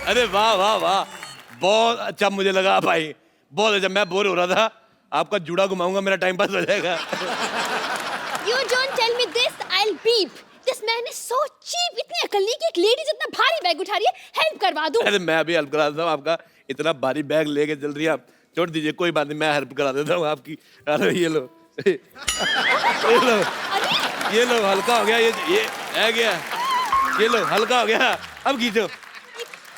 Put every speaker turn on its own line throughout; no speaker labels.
अरे वाह वाह वाह, बहुत अच्छा मुझे लगा भाई, बहुत अच्छा। मैं बोर हो रहा था, आपका जूड़ा घुमाऊंगा, मेरा टाइम पास हो जाएगा।
You don't tell me this, I'll beep. This man is so cheap. इतनी अकल नहीं कि एक लेडी जितना भारी बैग उठा रही है, हेल्प करवा दूं।
अरे मैं अभी हेल्प करा देता हूँ आपका, इतना भारी बैग लेके चल रही है आप, छोड़ दीजिए, कोई बात नहीं, मैं हेल्प करा देता हूँ आपकी। अरे ये लो ये लो, ये लो, हल्का हो गया, ये है गया, ये लो हल्का हो गया। अब खींचो,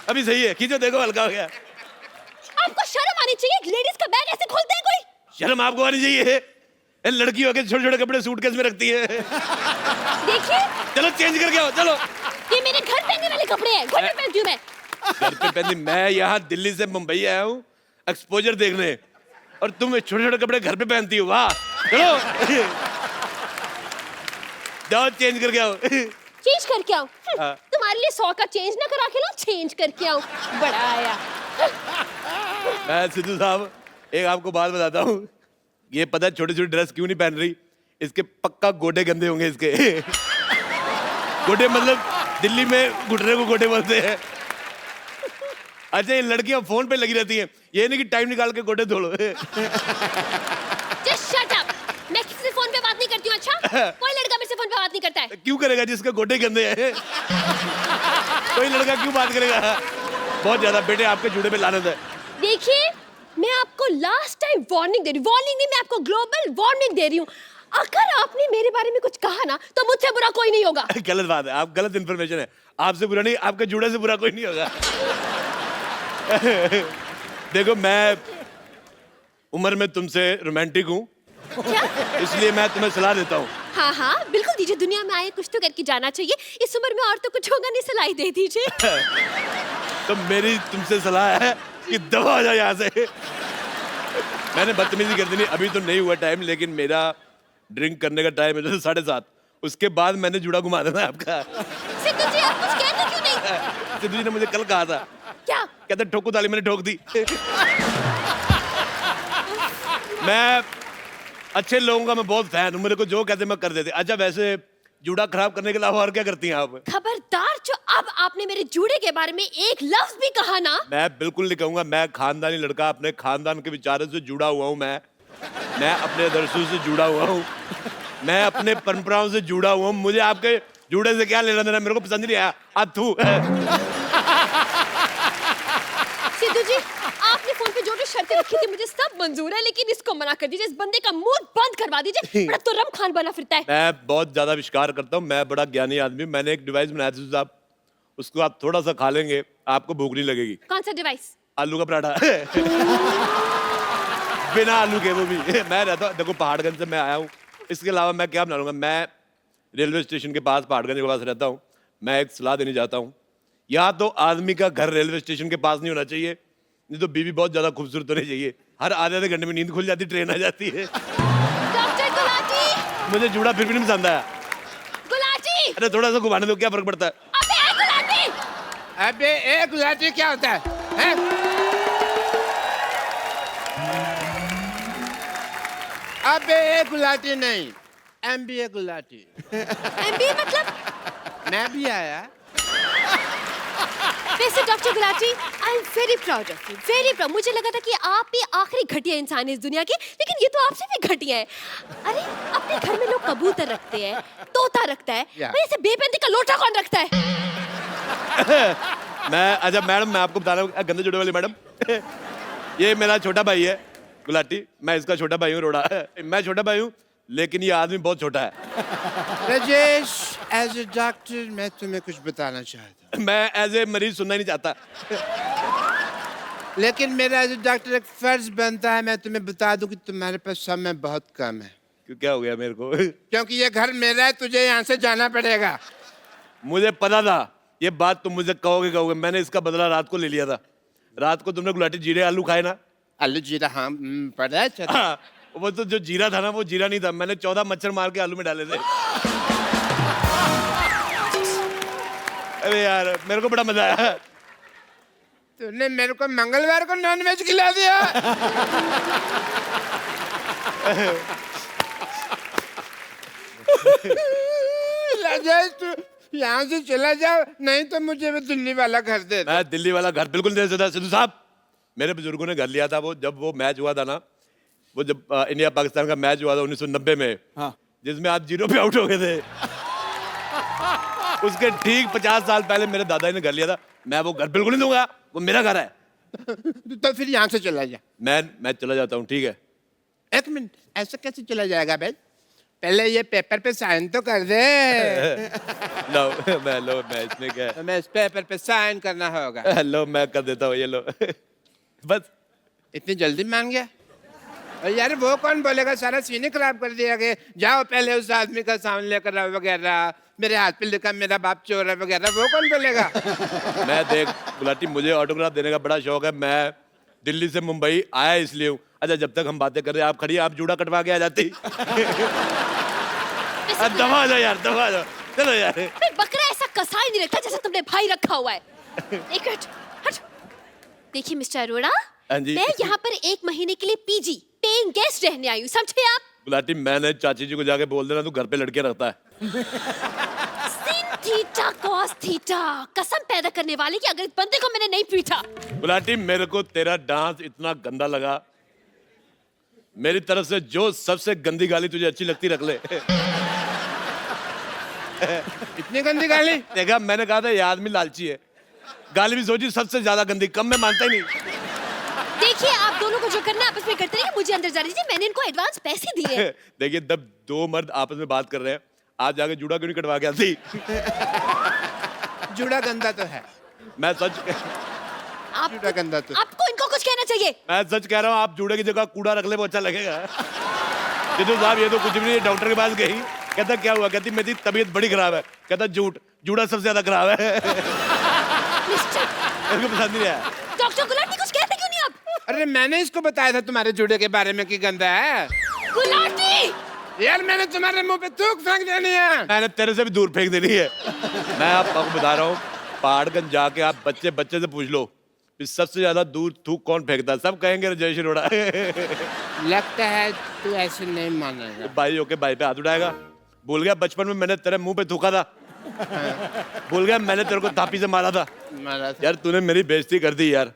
अभी सही है, खींचो, देखो हल्का हो गया।
आपको शर्म आनी चाहिए, एक लेडीज का बैग ऐसे खोलते हैं कोई?
शर्म आपको आनी चाहिए, ये लड़की होके छोटे छोटे कपड़े सूटकेस में रखती है।
देखिए,
चलो चेंज करके आओ, चलो।
ये मेरे घर पहनने वाले कपड़े हैं, घर पे पहनती हूँ मैं।
घर पे पहनी, मैं यहाँ दिल्ली से मुंबई आया हूँ एक्सपोजर देखने, और तुम छोटे छोटे कपड़े घर पे पहनती हो, वाह। चलो जाओ चेंज करके आओ।
चेंज करके आओ?
हाँ।
तुम्हारे लिए 100 का चेंज ना करा के लो, चेंज करके आओ। बड़ा आया।
मैं सिद्धू साहब एक आपको बात बताता हूँ, ये पता है छोटी छोटी ड्रेस क्यों नहीं पहन रही, इसके पक्का गोडे गंदे होंगे इसके। गोडे मतलब दिल्ली में घुटने को गोडे बोलते हैं। अच्छा, ये लड़कियां फोन पे लगी रहती हैं, ये नहीं कि टाइम निकाल के गोडे धो लो।
Just shut up. मैं किसी से फोन पे बात नहीं करती हूँ, अच्छा? कोई लड़का मेरे से फोन पे बात नहीं करता है।
क्यों करेगा जिसके गोडे गंदे हैं? कोई लड़का क्यों बात करेगा? बहुत ज्यादा बेटे आपके जूड़े पे लानत है।
देखिए, मैं आपको लास्ट टाइम वार्निंग दे रही हूँ, वार्निंग नहीं, मैं आपको ग्लोबल वार्निंग दे रही हूँ। अगर आपने मेरे बारे में कुछ कहा ना, तो मुझसे बुरा कोई नहीं होगा।
गलत बात है, आप गलत इन्फॉर्मेशन है, आपसे बुरा नहीं, आपके जूड़े से बुरा कोई नहीं होगा। देखो, मैं उम्र में तुमसे रोमांटिक हूँ,
क्या?
इसलिए मैं तुम्हें सलाह देता हूँ।
हाँ हाँ, बिल्कुल दीजिए, दुनिया में आए कुछ तो करके जाना चाहिए। इस उम्र में और तो कुछ होगा नहीं, सलाह दे दीजिए।
तो मेरी तुमसे सलाह है कि दबा हो जाओ यहाँ से। मैंने बदतमीजी कर दी नहीं, अभी तो नहीं हुआ टाइम, लेकिन मेरा ड्रिंक करने का टाइम है जैसे 7:30, उसके बाद मैंने जूड़ा घुमा देना है आपका।
सिद्धू जी, आप कुछ कहते क्यों नहीं?
सिद्धू जी ने मुझे कल कहा था,
क्या?
कहते ठोको ताली, मैंने ठोक दी। मैं अच्छे लोगों का मैं बहुत फैन हूँ, मेरे को जो कहते मैं कर देते। अच्छा, वैसे जूड़ा खराब करने के अलावा और क्या करती हैं आप?
खबरदार, जो अब आपने मेरे जूड़े के बारे में एक लफ्ज भी कहा ना।
मैं बिल्कुल नहीं कहूंगा, मैं खानदानी लड़का, अपने खानदान के विचारों से जुड़ा हुआ हूँ। मैं अपने आदर्शों से जुड़ा हुआ हूँ, मैं अपने परंपराओं से जुड़ा हुआ हूँ। मुझे आपके जूड़े से क्या लेना देना, मेरे को पसंद नहीं आया। अथू।
सिद्धू जी, आपने फोन पे जो जो शर्तें रखी थी मुझे सब मंजूर है, लेकिन इसको मना कर दीजिए, इस बंदे का मुंह बंद करवा दीजिए। बड़ा तुर्रम खान बना फिरता है।
मैं बहुत ज्यादा विश्वास करता हूँ, मैं बड़ा ज्ञानी आदमी हूँ। मैंने एक डिवाइस बनाया था साहब, उसको आप थोड़ा सा खा लेंगे, आपको भूख नहीं लगेगी।
कौन सा डिवाइस?
आलू का पराठा। बिना आलू के, वो भी। मैं रहता हूँ, देखो पहाड़गंज से मैं आया हूँ, इसके अलावा मैं क्या बना लूंगा। मैं रेलवे स्टेशन के पास, पहाड़गंज के पास रहता हूँ। मैं एक सलाह देनी चाहता हूँ, या तो आदमी का घर रेलवे स्टेशन के पास नहीं होना चाहिए, नहीं तो बीवी बहुत ज्यादा खूबसूरत होनी चाहिए। हर आधे घंटे में नींद खुल जाती, ट्रेन आ जाती है।
डॉक्टर गुलाटी!
मुझे जूड़ा फिर भी नहीं पसंद आया।
गुलाटी!
अरे थोड़ा सा घुमाने दो, क्या फर्क पड़ता है?
अबे ए गुलाटी!
अबे ए गुलाटी क्या होता है? हैं? अबे ए गुलाटी नहीं, MBA गुलाटी।
MBA मतलब?
मैं भी आया।
वैसे doctor Gulati, I am very proud of you, very proud. मुझे लगा था कि आप ही आखिरी घटिया इंसान है इस दुनिया की, लेकिन ये तो आपसे भी घटिया है। अरे, अपने घर में लोग कबूतर रखते हैं, तोता रखता है, भाई ऐसे बेपैंती का लोटा कौन रखता है?
मैं, अच्छा मैडम, मैं आपको बता रहा हूँ, गंदे जूड़े वाली मैडम, ये मेरा छोटा भाई है गुलाटी, मैं इसका छोटा भाई हूँ रोड़ा। मैं छोटा भाई हूँ, लेकिन ये आदमी बहुत छोटा है।
राजेश, एज ए डॉक्टर मैं तुम्हें कुछ बताना चाहता हूँ।
मैं एज ए मरीज सुनना ही नहीं चाहता।
लेकिन मेरा एज ए डॉक्टर एक फर्ज बनता है, मैं तुम्हें बता दूं कि तुम्हारे पास समय बहुत कम है।
क्यों, क्या हो गया मेरे को?
क्योंकि ये घर मेरा है, तुझे यहाँ से जाना पड़ेगा।
मुझे पता था ये बात तुम मुझे कहोगे, मैंने इसका बदला रात को ले लिया था। रात को तुमने गुलाटी जीरे आलू खाए ना?
आलू जीरा, हाँ पड़ा है।
हाँ, वो तो जो जीरा था ना, वो जीरा नहीं था, मैंने 14 मच्छर मार के आलू में डाले थे। अरे यार, मेरे को बड़ा मजा आया।
तूने मेरे को मंगलवार को नॉनवेज खिला दिया। राजेश, यहाँ से चला जाओ, नहीं तो मुझे भी दिल्ली वाला घर दे दो।
मैं दिल्ली वाला घर बिल्कुल नहीं दे सकता सिद्धू साहब। मेरे बुजुर्गों ने घर लिया था, वो जब वो मैच हुआ था ना, वो जब इंडिया पाकिस्तान का मैच हुआ था 1990 में,
हाँ।
जिसमें आप 0 पे आउट हो गए थे। उसके ठीक 50 साल पहले मेरे दादाजी ने घर लिया था। मैं वो घर बिल्कुल नहीं दूंगा, वो मेरा घर है।
तो फिर यहाँ से चला जा।
मैं चला जाता हूँ, ठीक है।
एक मिनट, ऐसा कैसे चला जाएगा भाई? पहले ये पेपर पे साइन तो कर दे।
मैं इसमें क्या है?
हमें इस पेपर पे साइन करना होगा।
लो मैं कर देता हूँ, ये लो। बस
इतनी जल्दी मान गया? और यार वो कौन बोलेगा, सारा सीन ही खराब कर दिया कि जाओ पहले उस आदमी का सामान लेकर आओ वगैरह, मेरे हाथ पे लिखा मेरा बाप चोर है वगैरह, वो कौन बोलेगा?
मैं देख गुलाटी, मुझे ऑटोग्राफ देने का बड़ा शौक है। मैं दिल्ली से मुंबई आया इसलिए हूँ। अच्छा जब तक हम बातें कर रहे हैं, आप खड़ी, आप जूड़ा कटवा के आ जाती। दबा आ जाओ यार, दबा आ जाओ, चलो यार।
मैं बकरा ऐसा कसा ही नहीं रखता जैसा तुमने भाई रखा हुआ है। एक मिनट, हट। देखिए मिस्टर अरोड़ा,
हाँ जी।
मैं यहाँ पर 1 महीने के लिए पीजी पेइंग गेस्ट रहने आई हूँ, समझे आप?
गुलाटी, मैंने चाची जी को जाके बोल देना तू घर पे लड़के रखता है।
सिन थीटा कॉस थीटा, कसम पैदा करने वाले कि अगर इस बंदे को मैंने नहीं पीटा।
गुलाटी, मेरे को तेरा डांस इतना गंदा लगा, मेरी तरफ से जो सबसे गंदी गाली तुझे अच्छी लगती रख ले।
इतनी गंदी गाली?
देखा, मैंने कहा था ये आदमी लालची है। गाली भी सोची सबसे ज्यादा गंदी, कम में मानता ही नहीं।
देखिए आप दोनों को जो करना है आपस में करते रहिए, मुझे अंदर जाने दीजिए, मैंने इनको एडवांस पैसे दिए हैं।
देखिए तब 2 मर्द आपस में बात कर रहे हैं, आप जाके जूड़ा क्यों नहीं कटवा के आती?
जूड़ा गंदा तो है।
मैं सच
जूड़ा गंदा तो।
आपको इनको कुछ कहना चाहिए।
मैं सच कह रहा हूँ, आप जूड़े की जगह कूड़ा रख ले, वो अच्छा लगेगा। सिद्धू साहब ये तो कुछ भी नहीं। डॉक्टर के पास गई, कहता क्या हुआ? कहती मेरी तबीयत बड़ी खराब है। कहता झूठ, जूड़ा सबसे ज्यादा खराब है। मेरे को पसंद नहीं आया।
डॉक्टर गुलाटी कुछ कहते क्यों नहीं आप?
अरे मैंने इसको बताया था तुम्हारे जूड़े के बारे में कि गंदा है।
गुलाटी!
यार मैंने तुम्हारे मुंह पे थूक फेंक देनी है।
मैंने तेरे से भी दूर फेंक देनी है। मैं आपको बता रहा हूँ, पहाड़गंज जाके आप बच्चे से पूछ लो कि सबसे ज्यादा दूर थूक कौन फेंकता है, सब कहेंगे जय अरोड़ा।
लगता है तू ऐसे नहीं मानेगा।
भाई होके भाई पे हाथ उठाएगा। भूल गया बचपन में मैंने तेरे मुंह पे थूका था? भूल गया मैंने तेरे को थापी से मारा था? यार तूने मेरी बेइज्जती कर दी यार।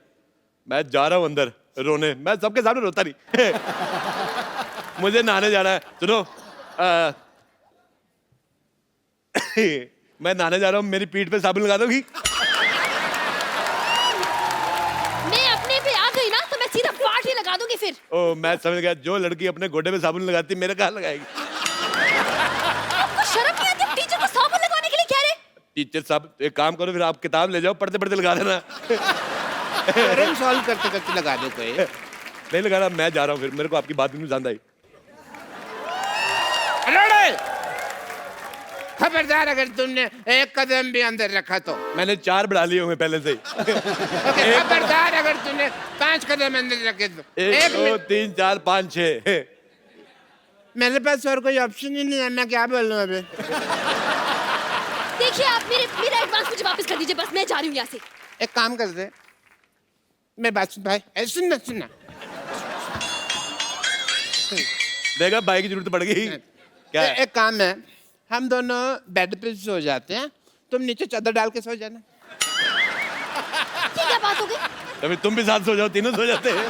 मैं जा रहा हूँ अंदर रोने, मैं सबके सामने रोता नहीं। मुझे नहाने जाना है। सुनो, मैं नहाने जा रहा हूँ, मेरी पीठ पे साबुन लगा दोगी?
मैं अपने पे आ गई ना तो मैं सीधा पार्ट ही लगा दूंगी फिर।
ओ मैं समझ गया, जो लड़की अपने गोडे पे साबुन लगाती मेरे कहाँ लगाएगी?
आपको शर्म नहीं आती टीचर को साबुन लगाने के लिए कह रहे?
टीचर साहब एक काम करो, फिर आप किताब ले जाओ, पढ़ते पढ़ते लगा देना।
प्रॉब्लम सॉल्व करते करते लगा दो कोई।
नहीं लगा रहा, मैं जा रहा हूँ फिर। मेरे को आपकी बात नहीं पसंद आई।
खबरदार अगर तुमने एक कदम भी अंदर रखा तो।
मैंने 4 बढ़ा लिए होंगे पहले से ही।
खबरदार अगर तूने 5 कदम अंदर रखे तो।
1 2 3 4 5 6।
मेरे पास और कोई ऑप्शन ही नहीं है, मैं क्या बोलूं अभी।
देखिए आप मेरा एडवांस मुझे वापस कर दीजिए, बस मैं जा रही हूँ यहाँ से।
एक काम कर दे, मैं बात सुन भाई, सुनना सुनना।
देखा भाई की जरूरत पड़ गई। क्या है?
एक काम है, हम दोनों बेड पे सो जाते हैं, तुम नीचे चादर डाल के सो जाना।
ये क्या बात हो गई?
तभी तुम भी साथ सो जाओ, तीनों सो जाते हैं।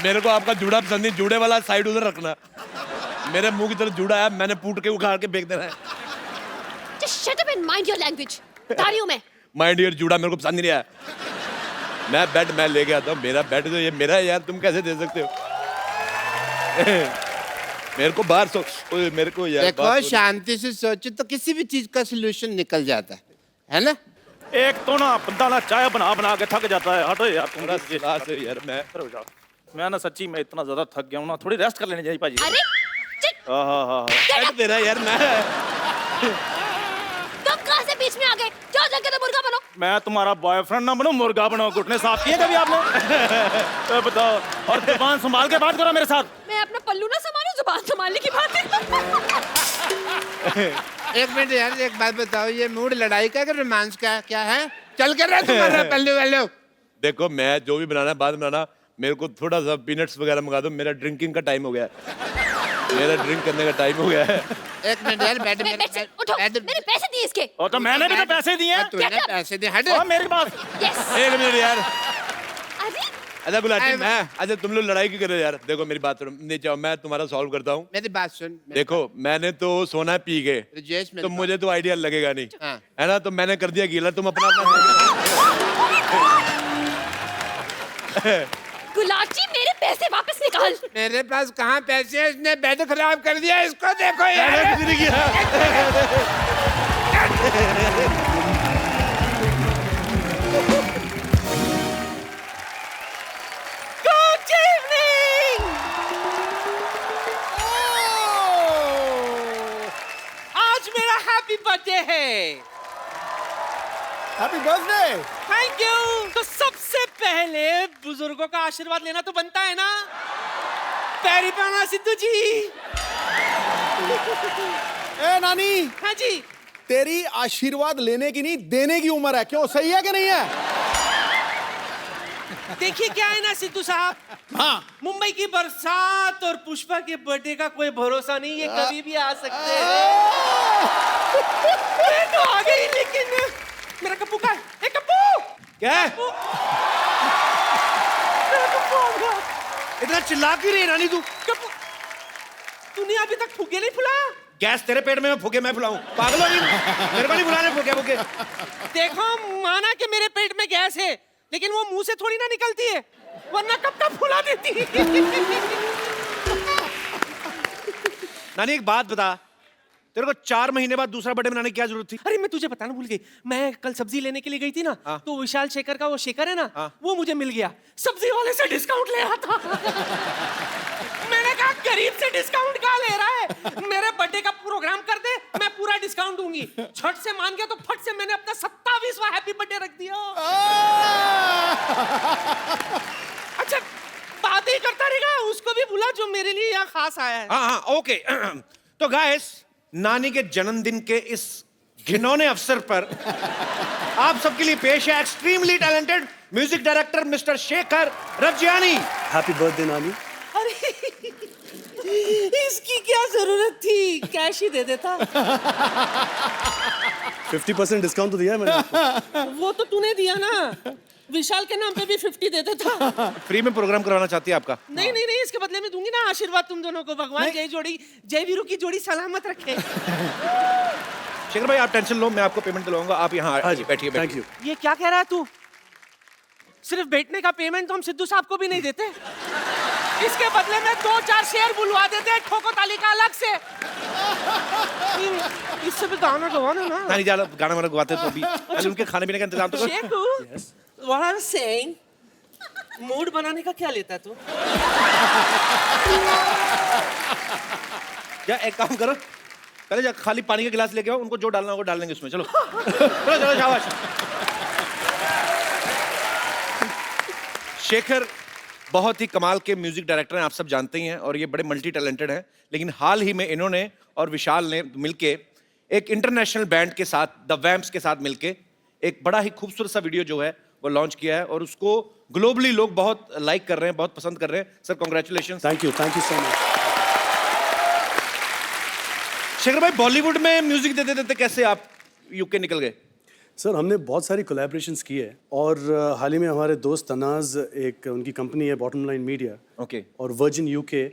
मेरे को आपका जूड़ा पसंद नहीं, जूड़े वाला साइड उधर रखना। मेरे मुंह की तरफ जूड़ा है, मैंने पूट के उखाड़ के फेंक देना है।
Just shut up and mind your language। बता रही हूँ मैं।
माय डियर, जूड़ा मेरे को पसंद नहीं आया। मैं बेड मैं लेके आता हूँ, मेरा बेड तो ये मेरा है यार, तुम कैसे दे सकते हो? मेरे को बाहर सो, मेरे को यार
देखो शांति से सोचो तो किसी भी चीज का सोल्यूशन निकल जाता है ना?
एक तो ना बंदा ना चाय बना बना के थक जाता है। हटो यार तुम।
यार
मैं ना सच्ची में इतना ज्यादा थक गया हूँ ना, थोड़ी रेस्ट कर लेनी चाहिए भाजी।
अरे चिट,
हाँ
बेड दे रहा यार। मैं
तुम कहाँ से बीच में आ गए? जाओ जाके तो मुर्गा बनो।
मैं तुम्हारा बॉयफ्रेंड ना बनूं, मुर्गा बनो। घुटने साफ किए कभी आपने? तो बताओ, और जुबान संभाल के बात करो मेरे साथ।
मैं अपना पल्लू ना संभालूं, जुबान संभालने की बात है।
एक मिनट यार, एक बात बताओ, ये मूड लड़ाई का रोमांस का क्या है? चल कर रहा तुम्हारा पल्लू वल्लू?
देखो मैं जो भी बनाना है बाद में बनाना, मेरे को थोड़ा सा पीनट्स वगैरह मंगा दो। मेरा ड्रिंकिंग का टाइम हो गया है, मेरा ड्रिंक करने का टाइम हो गया है।
एक मिनट यार, बैठ
मेरे बेड से उठो, मैंने पैसे दिए इसके।
और तो मैंने भी तो पैसे दिए हैं।
तूने
क्या?
पैसे दिए, हट।
और मेरी बात।
यस।
एक मिनट यार।
अरे
अच्छा गुलाटी, मैं अच्छा तुम लोग लड़ाई क्यों कर रहे हो यार? देखो मेरी बात सुनो, नीचे आओ, मैं तुम्हारा सॉल्व करता हूँ।
मेरी बात सुन।
देखो मैंने तो सोना पी गए,
ब्रजेश
तो मुझे तो आइडिया लगेगा नहीं,
हाँ।
है ना? तो मैंने कर दिया गीला, तुम अपना अपना।
गुलाटी, मेरे पैसे वापस निकाल।
मेरे पास कहाँ पैसे हैं? इसने बेड खराब कर दिया, इसको देखो यार।
मैंने कुछ नहीं किया।
Good evening. आज मेरा हैप्पी बर्थडे है।
Happy birthday.
Thank you. तो सबसे पहले बुजुर्गों का आशीर्वाद लेना तो बनता है ना। पैरी पाना सिद्धू जी।
ए नानी,
हाँ जी।
तेरी आशीर्वाद लेने की नहीं देने की उम्र है, क्यों? सही है कि नहीं है?
देखिए क्या है ना सिद्धू साहब,
हाँ।
मुंबई की बरसात और पुष्पा के बर्थडे का कोई भरोसा नहीं, ये कभी भी आ सकते हैं। मैं तो आ गई, लेकिन मेरा कप्पू का है। कप्पू
क्या है?
मेरा कप्पू आ गया।
इतना चिल्ला क्यों रही है रानी तू?
कप्पू, तूने अभी तक फुगे नहीं फुलाया?
गैस तेरे पेट में, मैं फूके मैं फुलाऊं? पागल हो नहीं? मेरे को नहीं फुलाने फूके फूके।
देखो, माना कि मेरे पेट में गैस है, लेकिन वो मुंह से थोड़ी ना निकलती है, वरना कब कब फुला देती।
नानी एक बात बता, तेरे को 4 महीने बाद दूसरा बर्थडे मनाने की क्या जरूरत थी?
अरे मैं तुझे बताना भूल गई, मैं कल सब्जी लेने के लिए गई थी ना, तो विशाल शेखर का वो शेखर है ना, वो मुझे मिल गया, सब्जी वाले से डिस्काउंट ले रहा था। मैंने कहा गरीब से डिस्काउंट कहाँ ले रहा है, मेरे बर्थडे का प्रोग्राम कर दे, मैं पूरा डिस्काउंट दूंगी। छठ से मान गया तो फट से मैंने अपना 27वां हैप्पी बर्थडे रख दिया। अच्छा, बात ही करता रहेगा, उसको भी बुला जो मेरे लिए यहाँ खास आया है।
हाँ हाँ ओके। तो गाइस, नानी के जन्मदिन के इस घिनौने अवसर पर आप सबके लिए पेश है extremely talented music director mister Shekhar Ravjiani.
Happy birthday Nani.
अरे इसकी क्या जरूरत थी, कैश ही दे देता।
50% डिस्काउंट तो दिया है मैंने।
वो तो तूने दिया ना, विशाल के नाम पे भी 50 दे देता।
फ्री में प्रोग्राम करवाना चाहती है आपका?
नहीं नहीं नहीं, इसके बदले में दूंगी ना आशीर्वाद तुम दोनों को। भगवान जय वीरू की जोड़ी सलामत रखे।
शेखर भाई आप टेंशन लो, मैं आपको पेमेंट दिलवाऊंगा, आप यहाँ
हाँ जी,
बैठिए।
Thank you.
ये क्या कह रहा है तू? सिर्फ बैठने का पेमेंट तो हम सिद्धू साहब को भी नहीं देते, इसके बदले में 2-4 शेयर बुलवा देते हैं ठोको ताली का अलग से। इससे भी गाना गवाना ना।
नानी ज्यादा गाना वाना गवाते तो अभी पहले उनके खाने पीने का इंतजाम तो कर।
Shekhu, what I'm saying, mood बनाने का क्या लेता है तू?
क्या एक काम करो, पहले जा खाली पानी का गिलास लेके आओ, उनको जो डालना होगा डाल देंगे उसमें। चलो चलो चलो, शाबाश। शेखर बहुत ही कमाल के म्यूजिक डायरेक्टर हैं, आप सब जानते ही हैं, और ये बड़े मल्टी टैलेंटेड हैं। लेकिन हाल ही में इन्होंने और विशाल ने मिलके एक इंटरनेशनल बैंड के साथ, द वैम्प्स के साथ मिलके एक बड़ा ही खूबसूरत सा वीडियो जो है वो लॉन्च किया है, और उसको ग्लोबली लोग बहुत लाइक कर रहे हैं, बहुत पसंद कर रहे हैं। Sir congratulation.
Thank you so much.
Shekhar भाई, बॉलीवुड में म्यूजिक देते देते कैसे आप यूके निकल गए?
सर हमने बहुत सारी कोलैबोरेशंस की है, और हाल ही में हमारे दोस्त तनाज, एक उनकी कंपनी है बॉटम लाइन मीडिया,
ओके,
और वर्जिन यूके,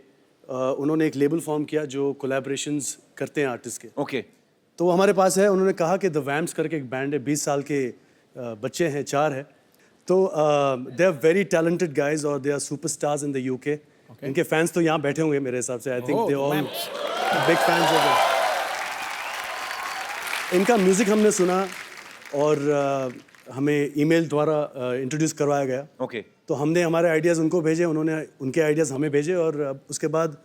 उन्होंने एक लेबल फॉर्म किया जो कोलैबोरेशंस करते हैं आर्टिस्ट के।
ओके,
तो वो हमारे पास है, उन्होंने कहा कि द वैम्प्स करके एक बैंड है, 20 साल के बच्चे हैं, 4 है, तो they are very talented guys और they are superstars in the UK. इनके फैंस तो यहाँ बैठे होंगे मेरे हिसाब से, I think they all big fans of इनका म्यूज़िक हमने सुना, और हमें ईमेल द्वारा इंट्रोड्यूस करवाया गया।
ओके,
तो हमने हमारे आइडियाज़ उनको भेजे, उन्होंने उनके आइडियाज़ हमें भेजे, और उसके बाद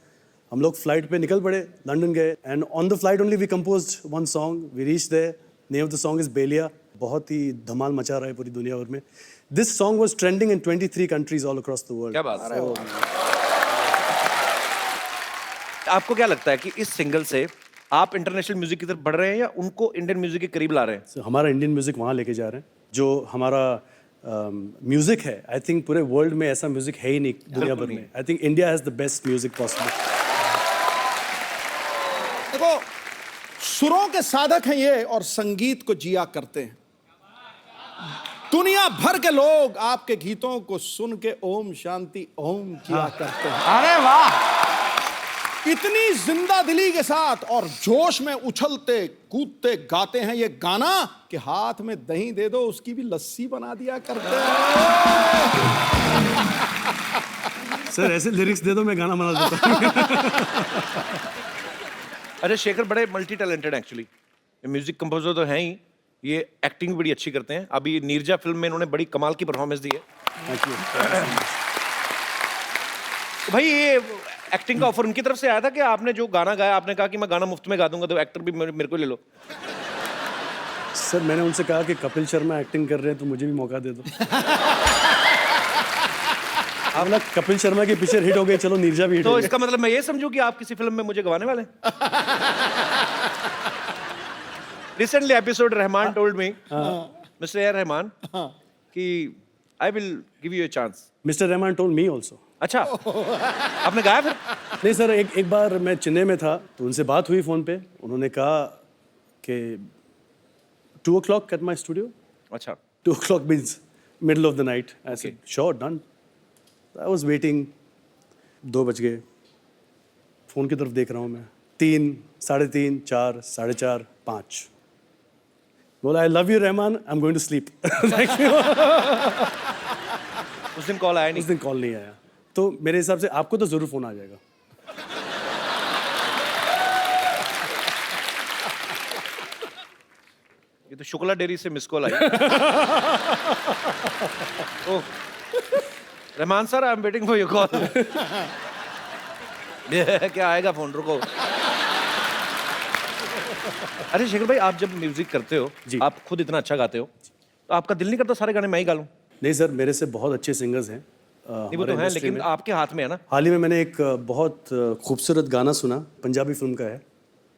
हम लोग फ्लाइट पे निकल पड़े, लंदन गए, and on the flight only we composed one song, we reach there, name of the song is Beliya. बहुत ही धमाल मचा रहा है पूरी दुनिया भर में। This song was trending in 23 countries all across the world.
क्या बात है। आपको क्या लगता है कि इस सिंगल से आप इंटरनेशनल म्यूजिक की तरफ बढ़ रहे हैं या उनको इंडियन म्यूजिक के करीब ला रहे हैं?
So, हमारा इंडियन म्यूजिक वहाँ लेके जा रहे हैं, जो हमारा म्यूजिक है। आई थिंक पूरे वर्ल्ड में ऐसा म्यूजिक है ही नहीं दुनिया भर में। I think India has the best music possible.
देखो
सुरों के साधक हैं ये और संगीत को जिया करते हैं। दुनिया भर के लोग आपके गीतों को सुन के ओम शांति ओम किया करते हैं।
अरे वाह,
इतनी जिंदा दिली के साथ और जोश में उछलते कूदते गाते हैं ये गाना कि हाथ में दही दे दो उसकी भी लस्सी बना दिया करते हैं।
सर ऐसे लिरिक्स दे दो, मैं गाना बना देता हूँ।
अरे शेखर बड़े multi talented actually, music composer तो हैं ही, ये एक्टिंग भी बड़ी अच्छी करते हैं। अभी नीरजा फिल्म में इन्होंने बड़ी कमाल की परफॉर्मेंस दी है। तो भाई ये एक्टिंग का ऑफर उनकी तरफ से आया था कि आपने जो गाना गाया आपने कहा कि मैं गाना मुफ्त में गा दूंगा, तो एक्टर भी मेरे को ले लो।
सर मैंने उनसे कहा कि कपिल शर्मा एक्टिंग कर रहे हैं तो मुझे भी मौका दे दो। आप ना कपिल शर्मा की पिक्चर हिट हो गई, चलो नीरजा भी हिट
तो
हो गई।
इसका मतलब मैं ये समझूं कि आप किसी फिल्म में मुझे गवाने वाले हैं। Recently episode Rahman told me, Mr. A. Rahman, कि I will give you a chance.
Mister Rahman told me also.
अच्छा, आपने गाया फिर?
नहीं सर, एक बार मैं चेन्नई में था तो उनसे बात हुई फ़ोन पे, उन्होंने कहा कि 2 o'clock at my studio।
अच्छा,
2 o'clock means middle of the night। I said, sure, done। I was waiting, 2 बज गए, फ़ोन की तरफ देख रहा हूँ मैं, 3, 3:30, 4, 4:30, 5। बोला, I love you Rahman, I'm going to sleep।
उस दिन कॉल आया नहीं।
उस दिन कॉल नहीं आया, तो मेरे हिसाब से आपको तो ज़रूर फ़ोन आ जाएगा।
ये तो शुक्ला डेयरी से miss call I. Oh, Rahman sir, I am waiting for your call. क्या आएगा फोन, रुको। अरे शेखर भाई, आप जब म्यूजिक करते हो, आप खुद इतना अच्छा गाते हो, तो आपका दिल नहीं करता सारे गाने मैं ही गा लूं?
नहीं सर, मेरे से बहुत अच्छे सिंगर्स हैं।
नहीं वो तो है, लेकिन आपके हाथ में है ना।
हाल ही में मैंने एक बहुत खूबसूरत गाना सुना, पंजाबी फिल्म का है,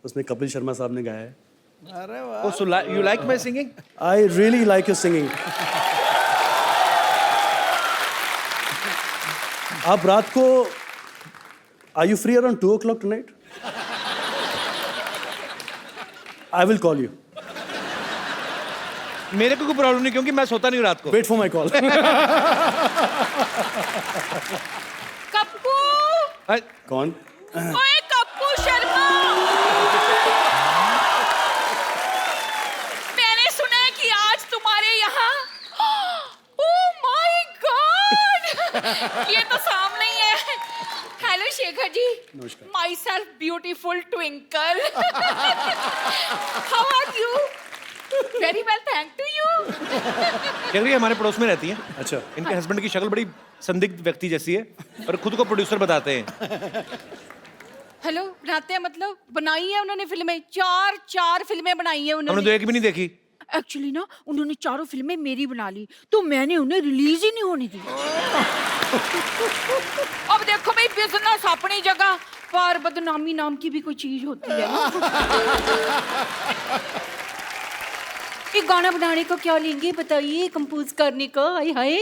उसमें कपिल शर्मा साहब ने गाया है।
अरे वाह,
Oh, so you like my singing?
I really like your singing। आप रात को Are you free around 2 o'clock tonight? I will call you।
मेरे को कोई प्रॉब्लम नहीं, क्योंकि मैं सोता नहीं रात को।
Wait for my call।
Kappu,
कौन?
ओए कप्पू शर्मा, मैंने सुना है कि आज तुम्हारे यहाँ, ओह माय गॉड, ये तो सामने ही है। हेलो शेखर जी,
नमस्कार।
Myself beautiful Twinkle. How are you? Very well, thank to you.
Shekhar ये हमारे पड़ोस में रहती हैं।
अच्छा।
इनके हस्बैंड की शक्ल बड़ी संदिग्ध व्यक्ति जैसी है, और खुद को प्रोड्यूसर बताते हैं।
हेलो, बनाते हैं मतलब बनाई है उन्होंने फिल्में, चार फिल्में बनाई है
हमने
उन्होंने।
तो एक भी नहीं देखी।
एक्चुअली ना उन्होंने चारों फिल्में मेरी बना ली, तो मैंने उन्हें रिलीज ही नहीं होने दी। अब देखो भाई, बिजनेस अपनी जगह पर बदनामी नाम की भी कोई चीज होती है ना। ये गाना बनाने को क्या लेंगे बताइए, कंपोज करने का? हाय हाय,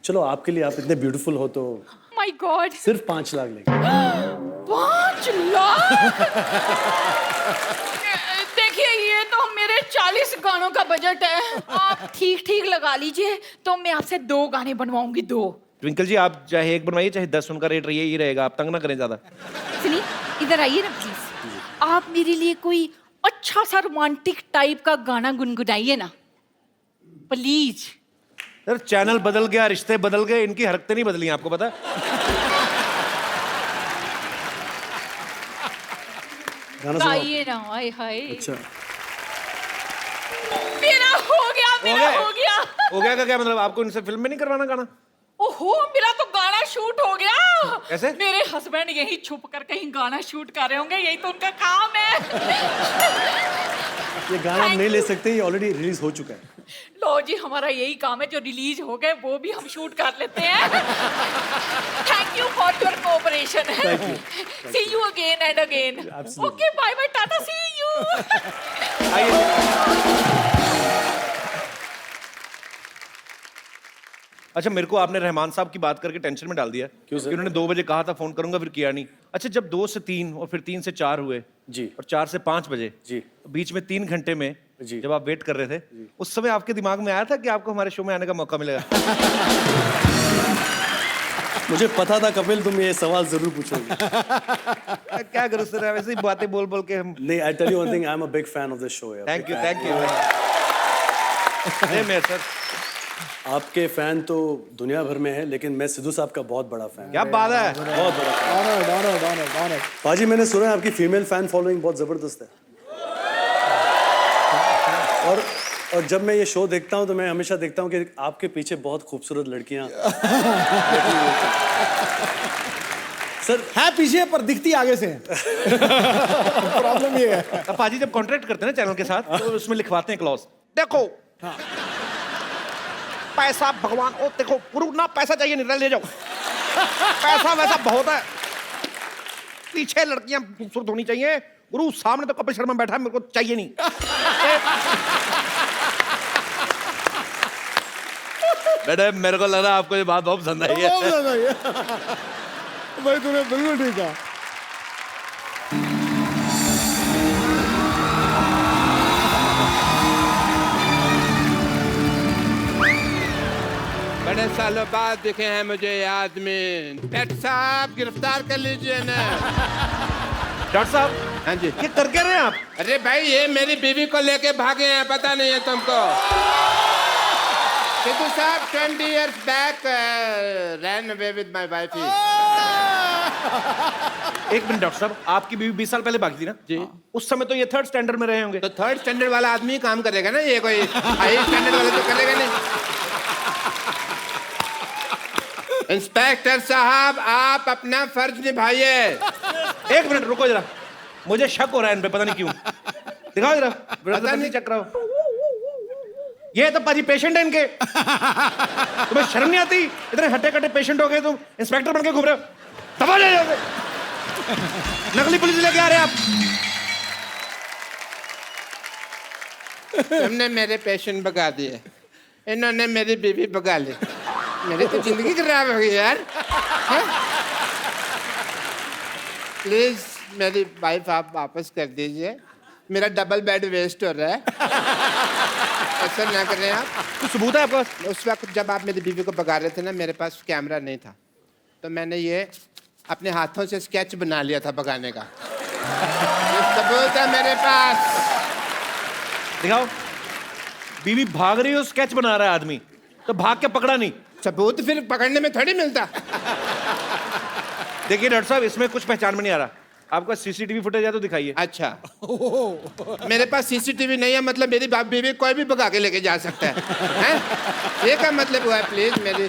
चलो आपके लिए, आप इतने ब्यूटीफुल हो तो
माय गॉड,
सिर्फ 5 लाख लेंगे।
5 लाख? देखिए, ये तो मेरे 40 गानों का बजट है, आप ठीक ठीक लगा लीजिए, तो मैं आपसे 2 गाने बनवाऊंगी, 2।
ट्विंकल जी, आप चाहे 1 बनवाइए चाहे 10, उनका रेट ही रहेगा, आप तंग ना करें ज्यादा।
सुनिए, इधर आइए ना प्लीज, आप मेरे लिए कोई अच्छा सा रोमांटिक टाइप का गाना गुनगुनाइए ना प्लीज।
सर चैनल बदल गया, रिश्ते बदल गए, इनकी हरकतें नहीं बदली, आपको पता है?
गाना सुनाओ।
गाइए ना, हाय हाय।
अच्छा,
मेरा हो गया, मेरा हो गया।
हो गया का क्या मतलब? आपको इनसे फिल्म में नहीं करवाना गाना?
ओहो, मेरा तो गाना शूट हो गया।
कैसे?
मेरे हस्बैंड यही छुप कर कहीं गाना शूट कर रहे होंगे, यही तो उनका काम है।
ये गाना हम नहीं ले सकते, ये ऑलरेडी रिलीज हो चुका है।
लो जी, हमारा यही काम है, जो रिलीज हो गए वो भी हम शूट कर लेते हैं। Thank you for your cooperation.
Thank you।
See you again and again.
Absolutely।
Okay, bye bye, tata, see you.
आइए। अच्छा, मेरे को आपने रहमान साहब की बात करके टेंशन में डाल दिया।
क्यों सर?
कि उन्होंने 2 बजे कहा था फोन करूंगा, फिर किया नहीं। अच्छा, जब 2 से 3 और फिर 3 से 4 हुए
जी।
और 4 से 5 बजे
जी।
तो बीच में 3 घंटे में
जी।
जब आप वेट कर रहे थे, उस समय आपके दिमाग में आया था कि आपको हमारे शो में आने का मौका मिलेगा?
मुझे पता था कपिल तुम ये सवाल जरूर पूछोगे।
क्या करूं सर, ऐसी बातें बोल बोल के हम।
नहीं, I tell you one thing, I am a big fan of this show यार।
थैंक यू मैं सर।
आपके फैन तो दुनिया भर में है, लेकिन मैं सिद्धू साहब का बहुत बड़ा फैन।
क्या बात है।
बहुत बड़ा fan। पाजी, मैंने सुना है आपकी फीमेल फैन फॉलोइंग बहुत जबरदस्त है। और जब मैं ये शो देखता हूँ तो मैं हमेशा देखता हूँ कि आपके पीछे बहुत खूबसूरत लड़कियाँ
सर है पीछे पर दिखती आगे से। प्रॉब्लम ये है।
अब पाजी जब कॉन्ट्रैक्ट करते हैं ना चैनल के साथ, तो उसमें लिखवाते हैं क्लॉज, देखो पैसा भगवान, ओ देखो गुरु ना पैसा चाहिए नहीं, ले जाओ, पैसा वैसा बहुत है, पीछे लड़कियां खूबसूरत होनी चाहिए, गुरु सामने तो कपिल शर्मा बैठा है, मेरे को चाहिए नहीं। बेटे, मेरे को लग रहा है आपको ये बात बहुत पसंद आई है।
भाई तूने बिल्कुल ठीक है।
बड़े सालों बाद दिखे हैं मुझे ये आदमी। डॉक्टर साहब गिरफ्तार कर लीजिए ना।
डॉक्टर साहब,
हाँ जी।
ये कर क्या रहे हैं आप?
अरे भाई, ये मेरी बीवी को लेके भागे हैं, पता नहीं है तुमको? सिद्धू साहब 20 years back ran away with my wife.
एक मिनट डॉक्टर साहब, आपकी बीवी 20 साल पहले भागी थी ना जी? उस समय तो ये 3rd स्टैंडर्ड में रहे होंगे।
तो 3rd स्टैंडर्ड वाला आदमी ही काम करेगा ना, ये कोई हाई स्टैंडर्ड वाला तो करेगा नहीं। इंस्पेक्टर साहब, आप अपना फर्ज निभाइए।
एक मिनट रुको जरा, मुझे शक हो रहा है इन पे, पता नहीं क्यों। दिखाओ जरा,
पता नहीं
चेक कराओ। ये तो पाजी पेशेंट है इनके। तुम्हें शर्म नहीं आती? इतने हट्टे कट्टे पेशेंट हो गए, तुम इंस्पेक्टर बन के घूम रहे हो। दबा ले जाओगे। नकली पुलिस लेके आ रहे हैं आप।
तुमने मेरे पेशेंट भगा दिए, इन्होंने मेरी बीवी भगा ली, मेरी तो जिंदगी खराब हो गई यार। प्लीज मेरी वाइफ आप वापस कर दीजिए, मेरा डबल बेड वेस्ट हो रहा है। ऐसा ना करें आप।
कुछ सबूत है आपका?
उस वक्त जब आप मेरी बीवी को भगा रहे थे ना, मेरे पास कैमरा नहीं था, तो मैंने ये अपने हाथों से स्केच बना लिया था भगाने का। ये सबूत है मेरे पास।
दिखाओ। बीवी भाग रही हो, स्केच बना रहा है आदमी, तो भाग के पकड़ा नहीं।
सबूत फिर पकड़ने में थोड़ी मिलता।
देखिए डॉक्टर साहब, इसमें कुछ पहचान में नहीं आ रहा। आपका सीसीटीवी फुटेज है तो दिखाइए।
अच्छा, मेरे पास सीसीटीवी नहीं है, मतलब मेरी बाप बीवी कोई भी भगा के लेके जा सकता है, हैं? ये क्या मतलब हुआ है? प्लीज मेरी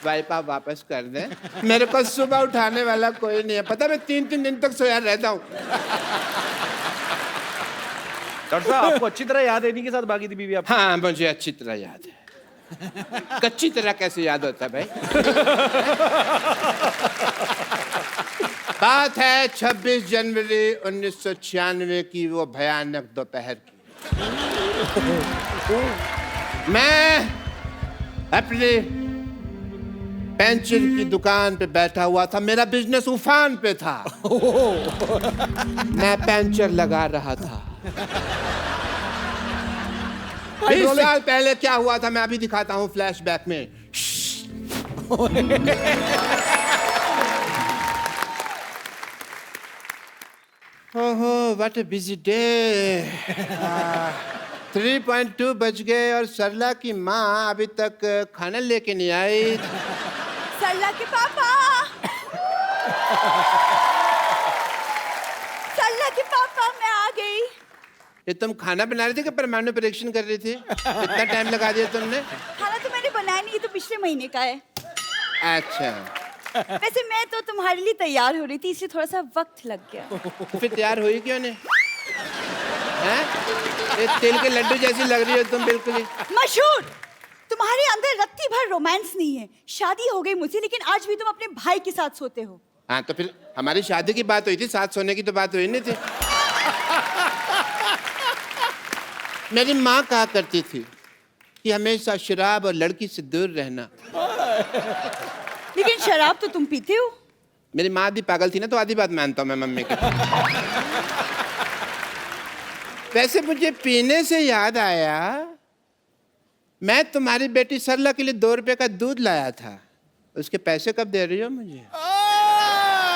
वाइफ आप वापस कर दें, मेरे को सुबह उठाने वाला कोई नहीं है, पता मैं 3-3 दिन तक सोया रहता हूँ।
डॉक्टर साहब, आपको अच्छी तरह याद है इन्हीं के साथ भागी थी बीवी आप?
हाँ, मुझे अच्छी तरह याद है। कच्ची तरह कैसे याद होता है भाई? बात है 26 जनवरी 1996 की, वो भयानक दोपहर की। मैं अपनी पेंचर की दुकान पे बैठा हुआ था, मेरा बिजनेस उफान पे था। मैं पेंचर लगा रहा था। 20 साल पहले क्या हुआ था मैं अभी दिखाता हूँ फ्लैशबैक में। ओहो, व्हाट अ बिजी डे। 3.2 बज गए और सरला की माँ अभी तक खाना लेके नहीं आई।
सरला के पापा, सरला के पापा, मैं आ गई।
ये तुम खाना बना रही थी कि परमाणु परीक्षण कर रही थी? इतना टाइम लगा दिया तुमने?
खाना तो मैंने बनाया नहीं, ये तो पिछले महीने का है।
अच्छा,
वैसे मैं तो तुम्हारे लिए तैयार हो रही थी, इसलिए थोड़ा सा वक्त लग गया।
तो फिर तैयार हुई क्यों नहीं? हैं? ये तिल के लड्डू जैसी लग रही हो तुम बिल्कुल ही।
मशहूर, तुम्हारे अंदर रत्ती भर रोमांस नहीं है। शादी हो गई मुझसे, लेकिन आज भी तुम अपने भाई के साथ सोते हो।
हाँ, तो फिर हमारी शादी की बात हुई थी, साथ सोने की तो बात हुई नहीं थी। मेरी माँ कहा करती थी कि हमेशा शराब और लड़की से दूर रहना।
लेकिन शराब तो तुम पीते हो।
मेरी माँ भी पागल थी ना, तो आधी बात मानता हूँ मैं मम्मी की। वैसे मुझे पीने से याद आया, मैं तुम्हारी बेटी सरला के लिए 2 रुपए का दूध लाया था, उसके पैसे कब दे रही हो मुझे?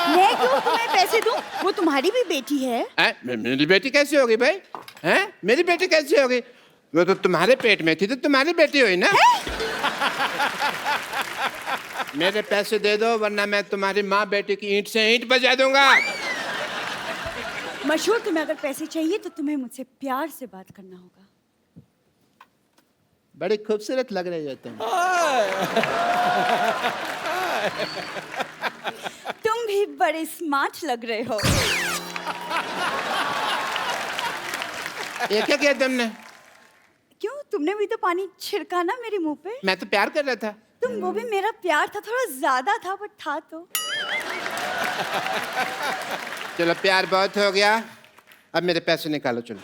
मैं क्यों तुम्हें पैसे दूं? वो तुम्हारी भी बेटी है।
मेरी बेटी कैसे होगी भाई? हैं? मेरी बेटी कैसे होगी? वो तो तुम्हारे पेट में थी, तो तुम्हारी बेटी हुई ना। मेरे पैसे दे दो, वरना मैं तुम्हारी माँ बेटी की ईंट से ईंट बजा दूंगा।
मशहूर, तुम्हें अगर पैसे चाहिए तो तुम्हें मुझसे प्यार से बात करना होगा।
बड़ी खूबसूरत लग रही हो तुम।
तुम भी बड़े स्मार्ट लग रहे हो।
ये क्या किया तुमने?
क्यों, तुमने भी तो पानी छिड़का ना मेरे मुंह पे।
मैं तो प्यार कर रहा था।
तुम, वो भी मेरा प्यार था, थोड़ा ज्यादा था, बट था तो।
चलो प्यार बहुत हो गया, अब मेरे पैसे निकालो चलो।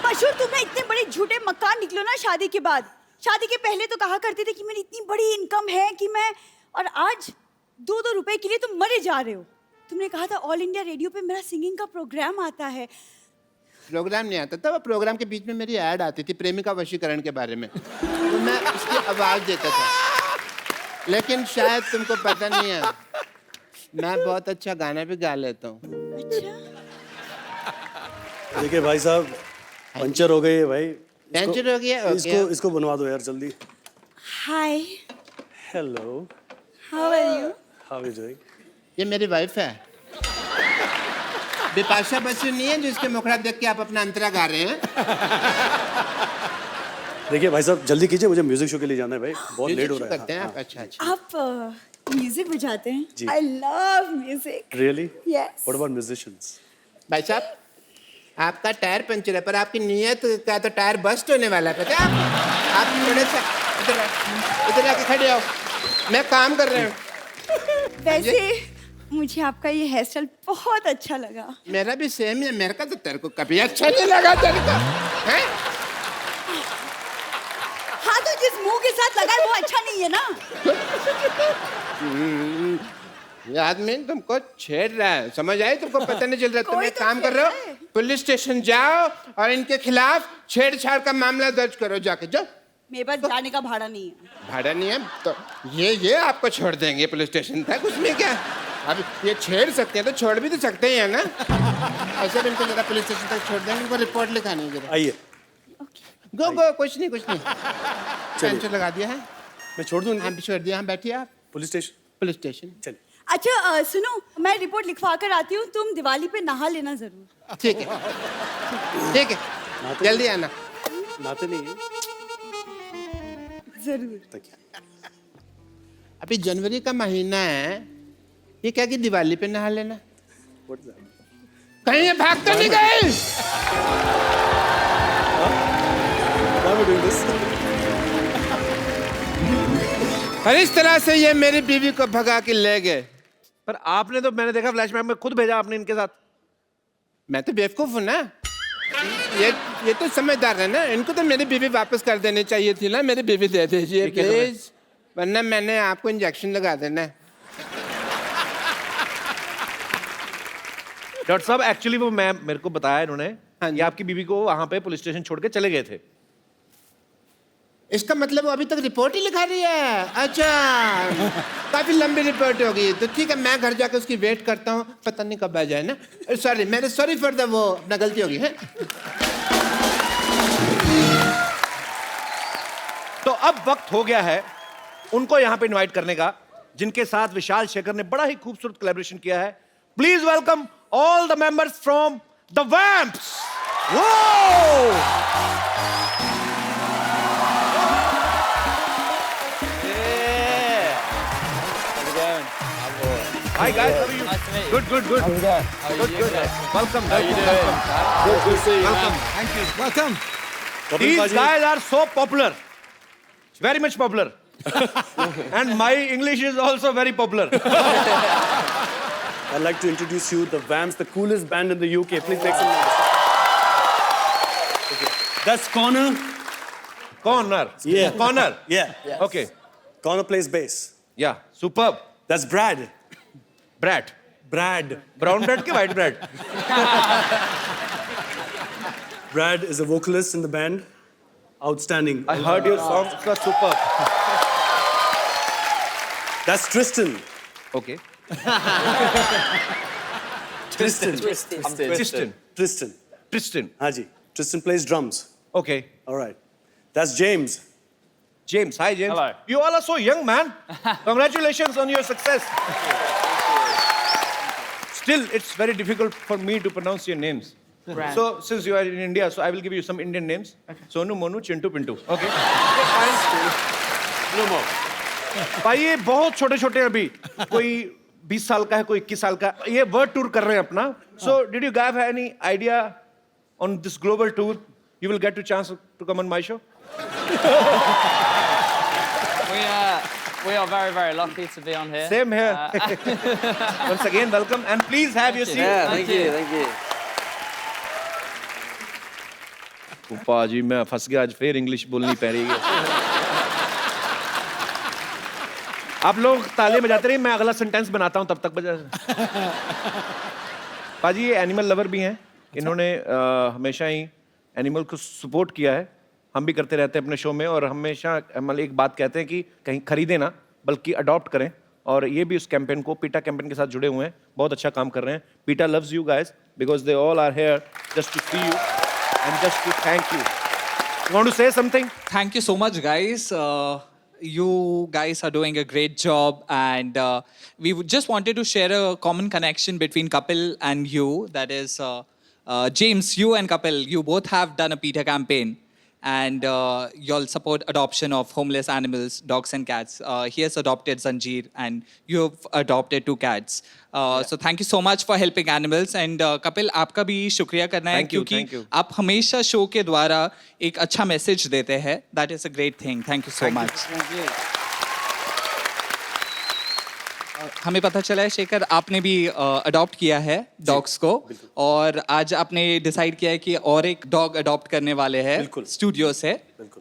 मशहूर, तुम्हें इतने बड़े झूठे मक्कार निकलो ना शादी के बाद। शादी के पहले तो कहा करते थे कि मेरी इतनी बड़ी इनकम है कि मैं, और आज 2-2 रुपए के लिए तुम मरे जा रहे हो। तुमने कहा था ऑल इंडिया रेडियो पे मेरा सिंगिंग का प्रोग्राम आता है।
प्रोग्राम नहीं आता था, वो प्रोग्राम के बीच में मेरी ऐड आती थी प्रेमिका वशीकरण के बारे में, तो मैं उसकी आवाज देता था। लेकिन शायद तुमको पता नहीं है, मैं बहुत अच्छा गाना भी गा लेता हूँ।
अच्छा,
देखिए भाई साहब, पंचर हो गई है भाई।
पंचर हो गया?
इसको बनवा दो यार जल्दी।
Hi,
hello,
how are you?
How are you doing?
ये मेरी वाइफ है, बिपाशा बसु नहीं है जिसके मुखड़ा देख के आप अपना अंतरा गा रहे हैं।
देखिए भाई साहब, जल्दी कीजिए, मुझे म्यूजिक शो के लिए जाना है भाई, बहुत लेट हो रहा है।
करते हैं आप? अच्छा अच्छा।
आप म्यूजिक बजाते हैं?
जी।
I love music.
Really?
Yes.
What about musicians?
भाई साहब, आपका टायर पंचर है, पर आपकी नीयत का तो टायर बस्ट होने वाला है, पता है? आप थोड़े सा इधर आके खड़े हो, मैं काम कर रहा हूँ।
वैसे मुझे आपका ये हेयर स्टाइल बहुत अच्छा लगा।
मेरा भी सेम है, मेरे का तो तेरे को कभी अच्छा नहीं लगा तेरे को, हैं?
हाँ, तो जिस मुंह के साथ लगा है वो अच्छा नहीं है ना।
ये आदमी तुमको छेड़ रहा है, समझ आई? तुमको पता नहीं चल रहा? तुम
कोई
एक
तो
काम कर
छेड़
रहे
रहा है।
हो, पुलिस स्टेशन जाओ और इनके खिलाफ छेड़छाड़ का मामला दर्ज करो, जाके जाओ।
मेरे पास जाने का भाड़ा नहीं है।
भाड़ा नहीं है तो ये आपको छोड़ देंगे पुलिस स्टेशन तक, उसमें क्या? अब ये छेड़ सकते हैं तो छोड़ भी तो सकते ही है ना। ऐसे भी इनको जरा पुलिस स्टेशन तक छोड़ देंगे, इनको रिपोर्ट लिखानी है जरा।
आइए,
गो गो, कुछ नहीं पेंचर लगा दिया है।
मैं छोड़ दूं इनको?
हाँ छोड़ दिया, हम बैठिए आप।
Police station?
पुलिस स्टेशन
चलिए।
अच्छा, सुनो, मैं रिपोर्ट लिखवा कर आती हूँ, तुम दिवाली पे नहा लेना जरूर।
ठीक है, ठीक है, जल्दी आना।
नाते नहीं है
जरूर।
तक।
अभी जनवरी का महीना है, ये क्या कि दिवाली पे नहा लेना? कहीं ये भाग तो नहीं गई?
Why are we doing this?
और इस तरह से ये मेरी बीवी को भगा के ले गए।
पर आपने तो, मैंने देखा फ्लैशबैक में खुद भेजा आपने इनके साथ।
मैं तो बेवकूफ हूँ ना, ये तो समझदार है ना, इनको तो मेरी बीवी वापस कर देनी चाहिए थी ना। मेरी बीवी दे दीजिए प्लीज, वरना मैंने आपको इंजेक्शन लगा देना है।
डॉक्टर साहब, एक्चुअली वो मेरे को बताया इन्होंने, ये आपकी बीवी को वहां पे पुलिस स्टेशन छोड़ के चले गए थे।
इसका मतलब वो अभी तक रिपोर्ट ही लिखा रही है? अच्छा, काफी लंबी रिपोर्ट होगी, तो ठीक है, मैं घर जाकर उसकी वेट करता हूँ, पता नहीं कब आ जाए ना। सॉरी, मेरे सॉरी फॉर द वो, अपना गलती होगी है।
तो अब वक्त हो गया है उनको यहां पे इनवाइट करने का, जिनके साथ विशाल शेखर ने बड़ा ही खूबसूरत कोलैबोरेशन किया है। Please welcome all the members from the Vamps. Hi guys, how are you? Good. Good. Welcome. How you doing? Good to see you. Welcome. Thank you.
Welcome.
These guys are so popular, very much popular, and my English is also very popular.
I'd like to introduce you the Vamps, the coolest band in the UK. Please make some noise. Okay. That's Connor.
Connor.
Yeah.
Connor.
Yeah.
Okay.
Connor plays bass.
Yeah, superb.
That's Brad.
Brat.
Brad.
Brown bread ke white bread?
Brad is a vocalist in the band. Outstanding.
I heard your songs were superb.
That's Tristan.
Okay.
Tristan.
Tristan.
Tristan.
Tristan.
Haji. Tristan plays drums.
Okay.
All right. That's James.
James. Hi, James.
Hello.
You all are so young, man. Congratulations on your success. Still, it's very difficult for me to pronounce your names. So, since you are in India, so I will give you some Indian names. Sonu, Monu, Chintu, Pintu. Okay? No more. भाई ये बहुत छोटे छोटे अभी कोई 20 साल का है कोई 21 साल का ये वर्ल्ड टूर कर रहे हैं अपना so did you give have any idea on this global tour you will get to chance to come on my show
We are very, very lucky to be on here.
Same here once again welcome and please have your seat
Thank you.
उपा जी मैं फंस गया आज फिर English बोलनी पड़ रही है आप लोग ताले बजाते रहिए मैं अगला सेंटेंस बनाता हूं तब तक बजा पाजी ये एनिमल लवर भी हैं इन्होंने हमेशा ही एनिमल को सपोर्ट किया है हम भी करते रहते हैं अपने शो में और हमेशा मतलब एक बात कहते हैं कि कहीं खरीदें ना बल्कि अडॉप्ट करें और ये भी उस कैंपेन को पीटा कैंपेन के साथ जुड़े हुए हैं बहुत अच्छा काम कर रहे हैं Peeta loves you guys because they all are here just to see you and just to thank you want to say something
Thank you so much, guys. You guys are doing a great job, and we just wanted to share a common connection between Kapil and you. That is, James, you and Kapil, you both have done a PETA campaign, and you'll support adoption of homeless animals, dogs and cats. He has adopted Zanjeer, and you have adopted 2 cats. So thank you so much for helping animals. And Kapil, आपका भी शुक्रिया करना है
Thank you,
क्योंकि
thank you.
आप हमेशा show के द्वारा एक अच्छा मैसेज देते हैं. That is a great thing. Thank you so much. हमें पता चला है शेखर आपने भी अडॉप्ट किया है डॉग्स को और आज आपने डिसाइड किया है कि और एक डॉग अडॉप्ट करने वाले हैं स्टूडियो से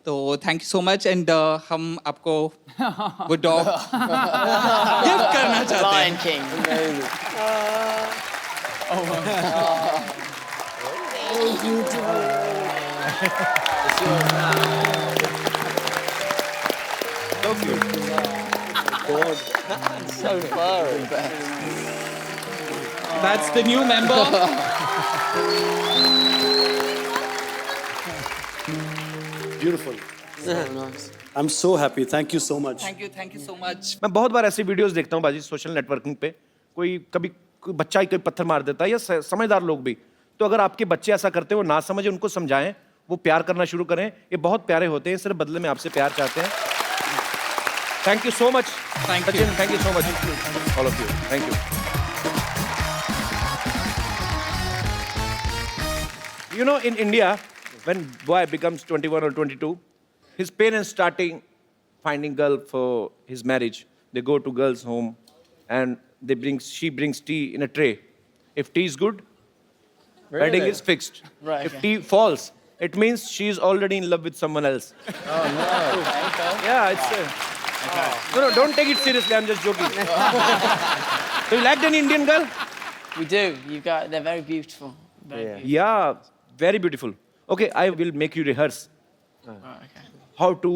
तो thank you so much and हम आपको वो डॉग गिफ्ट करना चाहते हैं
Lion King. So far.
That's the new member.
Beautiful. I'm so happy. Thank you so much.
Thank you so much.
मैं बहुत बार ऐसी वीडियोस देखता हूँ बाजी सोशल नेटवर्किंग पे कोई कभी कोई बच्चा ही कोई पत्थर मार देता है या समझदार लोग भी तो अगर आपके बच्चे ऐसा करते हैं वो ना समझे उनको समझाएं वो प्यार करना शुरू करें ये बहुत प्यारे होते हैं सिर्फ बदले में आपसे प्यार चाहते हैं thank you so much
Thank you.
Thank you so much all of you thank you You know, in India, when boy becomes 21 or 22, his parents starting finding girl for his marriage. They go to girl's home, and she brings tea in a tray. If tea is good, wedding is fixed.
Right,
If
okay.
tea falls, it means she is already in love with someone else.
Oh no.
Yeah, it's. No, don't take it seriously. I'm just joking. So you liked an Indian girl?
We do. They're very beautiful.
Yeah, very beautiful. Okay, I will make you rehearse
Okay.
how to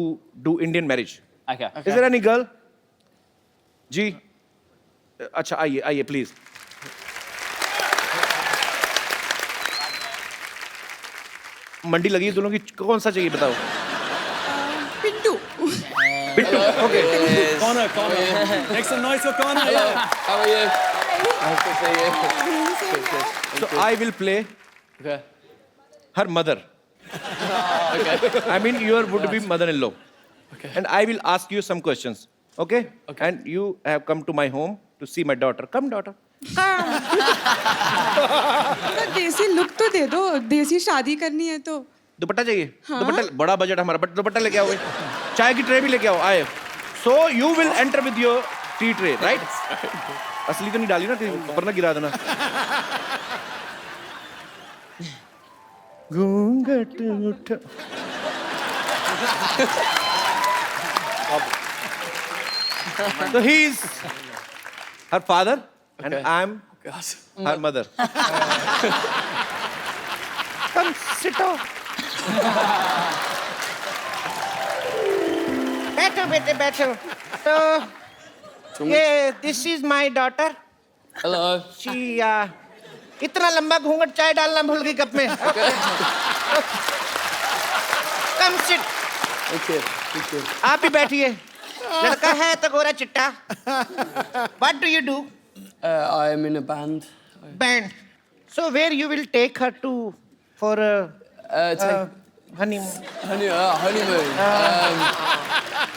do Indian marriage.
Okay.
Is there any girl? जी अच्छा आइए please मंडी लगी है दोनों की कौन सा चाहिए बताओ
Pintu
Bittu okay
Connor. Make some noise for Connor. Yeah.
How are you? Nice to see you.
so I will play
Okay.
her mother I mean your would be mother-in-law and I will ask you some questions okay and you have come to my home to see my daughter come daughter
तो देसी look तो दे दो देसी शादी करनी है तो
दुपट्टा चाहिए दुपट्टा बड़ा बजट हमारा बट दुपट्टा लेके आओ चाय की ट्रे भी लेके आओ आए so you will enter with your T tray right असली तो नहीं डाली ना ऊपर ना गिरा देना घूंघट उठ So he is her father and I am her mother. Come sit down.
बैठो बेटे बैठो. तो ये this is my daughter.
Hello.
She इतना लंबा घूंघट चाय डालना भूल गई कप में. Come sit.
Okay.
आप ही बैठिए. लड़का है तो गोरा चिट्टा. What do you do?
I am in a band.
Band. So where you will take her to for honeymoon?
Honeymoon.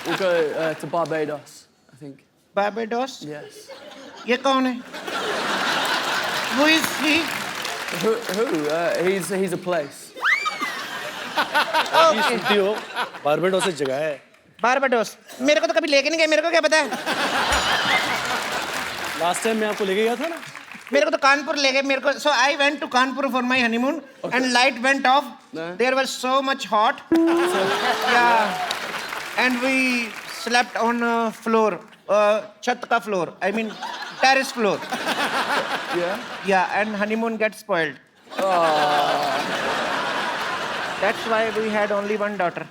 We'll go to Barbados, I think.
Barbados?
Yes.
ये कौन है? Who is he?
Who? He's a place.
सुनती हो Barbados एक जगह है.
Barbados. मेरे को तो कभी लेके नहीं गए. मेरे को क्या पता है?
लास्ट टाइम मैं आपको लेके गया था ना.
मेरे को तो कानपुर ले गए. मेरे को so I went to Kanpur for my honeymoon and light went off. There was so much hot. Yeah. And we slept on floor. छत का floor. I mean terrace floor. Yeah. And honeymoon gets spoiled. That's why we had only one daughter.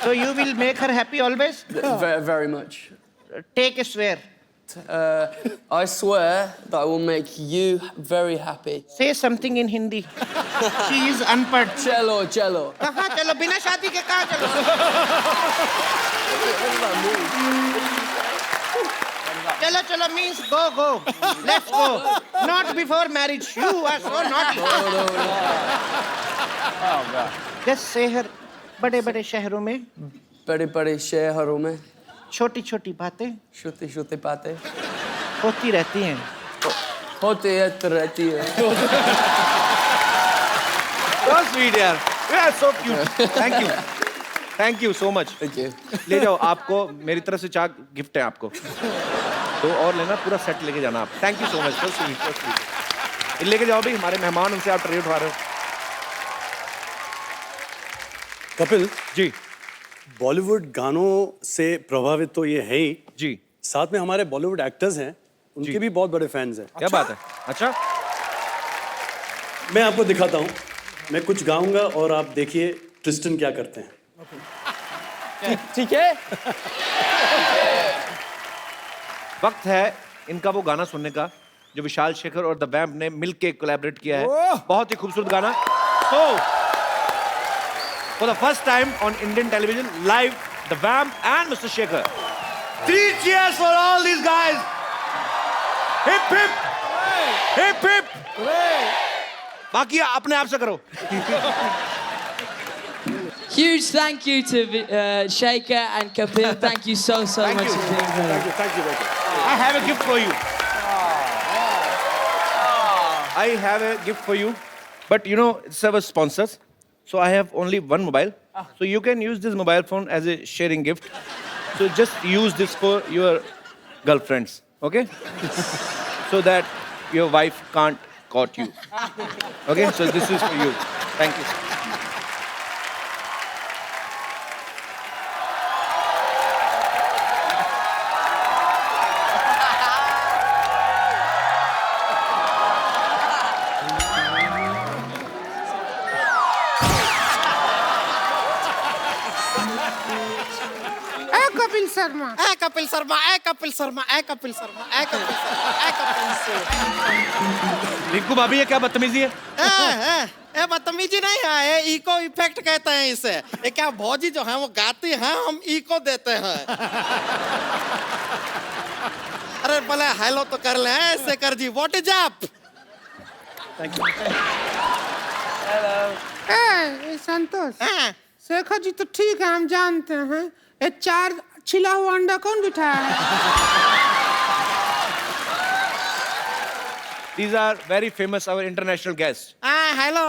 So you will make her happy always?
Very, very much.
Take a swear.
I swear that I will make you very happy.
Say something in Hindi. She is unpad.
Cello.
कहाँ चलो? बिना शादी के कहाँ चलो? चलो means go. Let's go. Not before marriage. You are so naughty. Just say her. बड़े-बड़े शहरों में.
बड़े शहरों में.
छोटी-छोटी बातें.
छोटी बातें.
होती रहती हैं.
होती रहती है.
So sweet यार. Yeah, so cute. Thank you so much.
Thank you.
ले जाओ. आपको मेरी तरफ से चार गिफ्ट है आपको. दो और लेना. पूरा सेट लेके जाना आप. Thank you so much. So sweet. लेके जाओ भी. हमारे मेहमान उनसे आप ट्रे उठा रहे हो.
कपिल
जी.
बॉलीवुड गानों से प्रभावित तो ये है ही
जी.
साथ में हमारे बॉलीवुड एक्टर्स हैं. उनके भी बहुत बड़े फैंस हैं.
क्या बात है? अच्छा.
मैं आपको दिखाता हूँ. मैं कुछ गाऊंगा और आप देखिए ट्रिस्टन क्या करते हैं.
ठीक है.
वक्त है इनका वो गाना सुनने का जो विशाल शेखर और द वैम्प ने मिलके कोलैबोरेट किया है. बहुत ही खूबसूरत गाना. So, for the first time on Indian television, live, the Vamp and Mr. Shekhar. 3 cheers for all these guys. Hip hip. Hip hip. बाकी अपने आप से करो.
Huge thank you to Shekhar and Kapil. Thank you so much for being here.
Thank you. I have a gift for you. I have a gift for you. But you know, it's our sponsors. So I have only one mobile. So you can use this mobile phone as a sharing gift. So just use this for your girlfriends, okay? So that your wife can't caught you. Okay? So this is for you. Thank you.
Kapil Sharma.
Rinku भाभी ये क्या बदतमीजी है?
बदतमीजी नहीं है, ये eco effect कहते हैं इसे. ये क्या भौजी जो है वो गाती हैं, हम इको देते हैं. अरे भले हेलो तो कर ले. Shekhar ji, what is up?
Thank you.
Hello. Santosh. Shekhar ji तो ठीक है, हम जानते हैं. ये 4 छिला हुआ अंडा कौन बिठाया है?
These are very famous, our international guests.
Hello.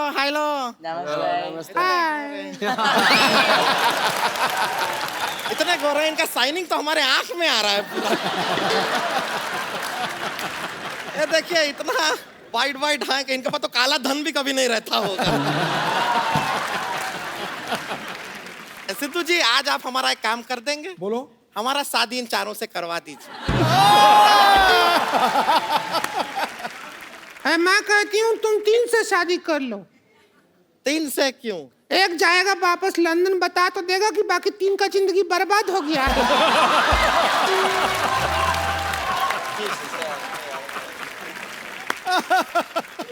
इतने गोरे, इनका साइनिंग तो हमारे आंख में आ रहा है पूरा. ये देखिए इतना वाइट है कि इनके पास तो काला धन भी कभी नहीं रहता होगा. सिद्धू जी, आज आप हमारा एक काम कर देंगे.
बोलो.
हमारा शादी इन चारों से करवा दीजिए।
मैं कहती हूँ तुम 3 से शादी कर लो।
3 से क्यों?
एक जाएगा वापस लंदन, बता तो देगा कि बाकी 3 का जिंदगी बर्बाद हो गया।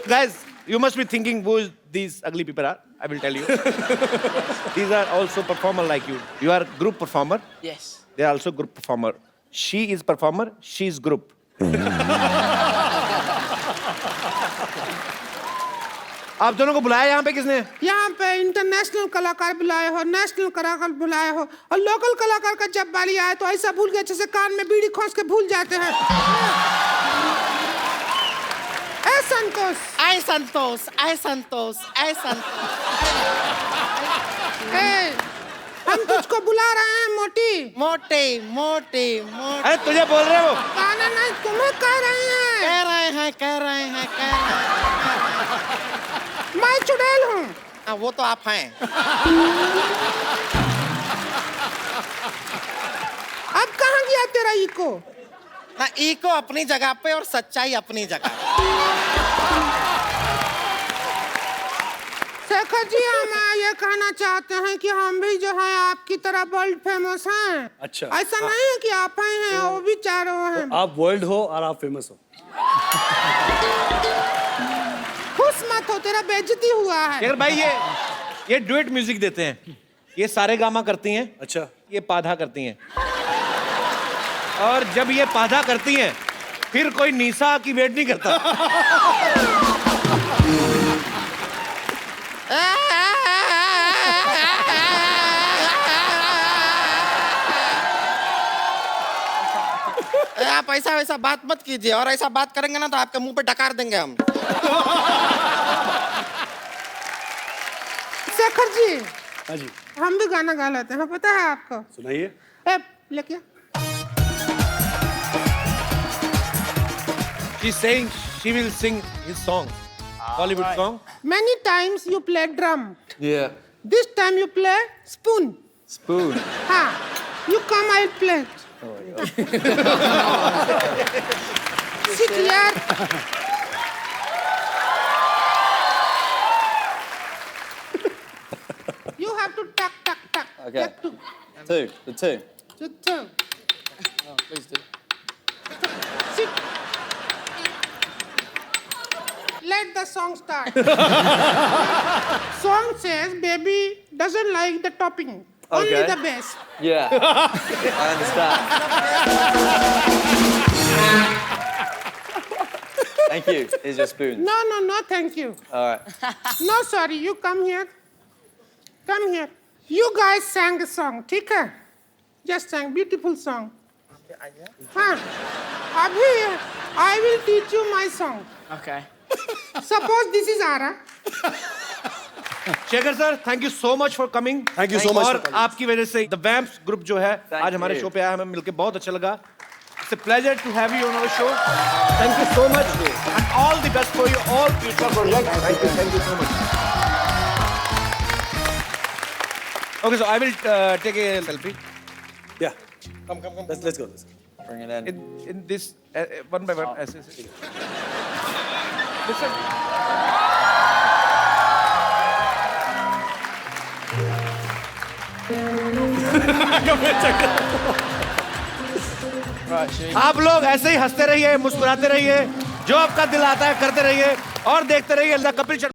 Guys, you must be thinking who these ugly people are. I will tell you. These are also performer like you. You are group performer.
Yes.
They are also group performer. She is performer. She is group. आप दोनों को बुलाया यहाँ पे किसने?
यहाँ पे international कलाकार बुलाए हो, नेशनल कलाकार बुलाए हो, और लोकल कलाकार का जब बारी आए तो ऐसा भूल गए जैसे कान में बीड़ी खोस के भूल जाते हैं। ऐ संतोष,
ऐ संतोष, ऐ संतोष, ऐ संतोष।
हम तुझको बुला रहे हैं मोटी।
मोटे मोटे मोटे।
अरे तुझे बोल रहे हो?
गाना नहीं, तुम्हें कह रहे हैं।
कह रहे हैं, कह रहे हैं, कह रहे हैं।
मैं चुड़ैल हूँ।
हाँ, वो तो आप हैं।
अब कहाँ गया तेरा इको?
ना, इको अपनी जगह पे और सच्चाई अपनी जगह।
शेखर जी, हम ये कहना चाहते हैं कि हम भी जो है आपकी तरह वर्ल्ड फेमस हैं।
अच्छा।
ऐसा नहीं है कि आप ही हैं, वो भी चारों हैं।
तो आप वर्ल्ड हो और आप फेमस हो।
खुश मत हो, तेरा बेइज्जती हुआ है।
यार भाई, ये डुएट म्यूजिक देते हैं। ये सारे गामा करती हैं।
अच्छा।
ये पाधा करती हैं। और जब ये पाधा करती हैं, फिर कोई निशा की वेट नहीं करता।
आप ऐसा वैसा बात मत कीजिए, और ऐसा बात करेंगे ना तो आपके मुंह पे डकार देंगे हम।
शेखर जी,
हाँ जी,
हम भी गाना गा लेते हैं, पता है आपको?
सुनाइए।
लेके
She's saying she will sing his song, Bollywood song.
Many times you play drum.
Yeah.
This time you play spoon.
Spoon.
हाँ, you come, I'll play. Sit here. You have to tuck, tuck, tuck.
Okay.
Tuck, tuck.
The two.
Two.
Oh, please do.
Sit. Let the song start. Song says baby doesn't like the topping. Only
Okay.
the bass.
Yeah. I understand. Thank you. Here's your spoon.
No, thank you.
All right.
No, sorry, you come here. Come here. You guys sang a song, ठीक है? Just sang beautiful song. हाँ, अभी I will teach you my song.
Okay.
Suppose this is Ara.
Shekhar sir, thank you so much for coming.
Thank you so much
और
for coming.
आपकी वजह से the vamps group जो है
Thank
आज हमारे
you.
शो पे आया, हमें मिलके बहुत अच्छा लगा। It's a pleasure to have you on our show. Thank you so much and all the best for your all future projects. Thank you so much. Okay, so I will take a selfie.
Yeah. Come. Let's go.
Bring it in.
In this one by one. Listen. आप लोग ऐसे ही हंसते रहिए, मुस्कुराते रहिए, जो आपका दिल आता है करते रहिए और देखते रहिए द कपिल शर्मा।